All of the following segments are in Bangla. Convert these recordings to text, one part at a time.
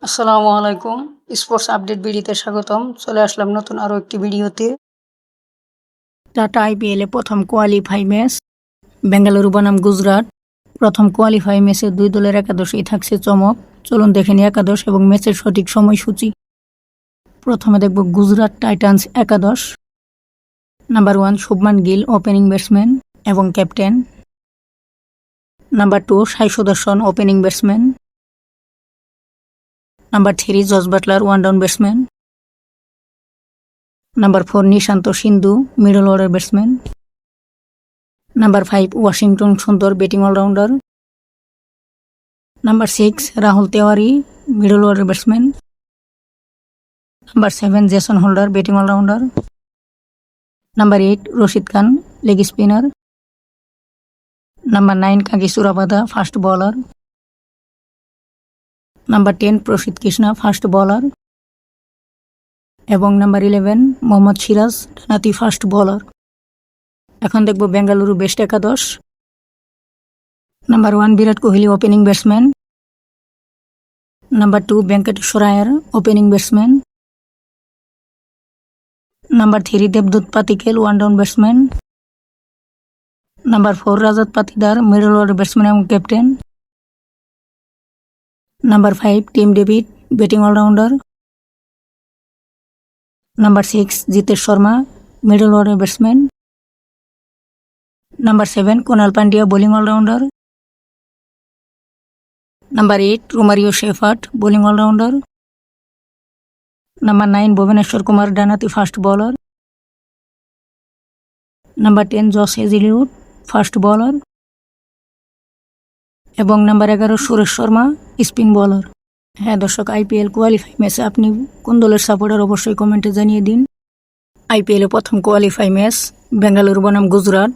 আসসালামু আলাইকুম। স্পোর্টস আপডেট ভিডিওতে স্বাগতম। চলে আসলাম নতুন আরও একটি ভিডিওতে। টাটা আইপিএলে প্রথম কোয়ালিফাই ম্যাচ বেঙ্গালুরু বনাম গুজরাট। প্রথম কোয়ালিফাই ম্যাচে দুই দলের একাদশেই থাকছে চমক। চলুন দেখে নিই একাদশ এবং ম্যাচের সঠিক সময়সূচি। প্রথমে দেখব গুজরাট টাইটান্স একাদশ। Number 1 Shubman Gill opening batsman এবং captain. Number 2 Sai Sudharsan opening batsman. Number 3 Jos Buttler one down batsman. Number 4 Nishant Sindhu middle order batsman. Number 5 Washington Sundar batting allrounder. Number 6 Rahul Tewari middle order batsman. Number 7 Jason Holder batting allrounder. Number 8 Rashid Khan leg spinner. Number 9 Kagiso Rabada fast bowler. Number 10 Prasidh Krishna fast bowler এবং নাম্বার 11 মোহাম্মদ সিরাজ ডানহাতি ফাস্ট বোলার। এখন দেখব বেঙ্গালুরু বেস্ট একাদশ। Number 1 Virat Kohli opening batsman. Number 2 Venkateshwar Iyer opening batsman. Number 3 দেবদূত Padikkal one down batsman. Number 4 Rajat Patidar middle order batsman এবং captain. Number 5 Tim David batting allrounder. Number 6 Jitesh Sharma middle order batsman. Number 7 Krunal Pandya bowling allrounder. Number 8 Romario Shepherd bowling allrounder. Number 9 Bhubaneswar Kumar ডানহাতি fast bowler. Number 10 Josh Hazlewood fast bowler এবং number 11 Suresh Sharma spin bowler. হ্যাঁ দর্শক, আইপিএল কোয়ালিফাই ম্যাচে আপনি কোন দলের সাপোর্টার অবশ্যই কমেন্টে জানিয়ে দিন। আইপিএলে প্রথম কোয়ালিফাই ম্যাচ বেঙ্গালুরু বনাম গুজরাট।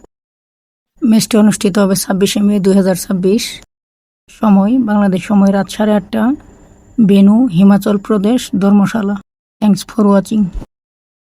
ম্যাচটি অনুষ্ঠিত হবে 26শে মে 2026। সময় বাংলাদেশ সময় রাত 8:30। Venue Himachal Pradesh Dharamshala. Thanks for watching.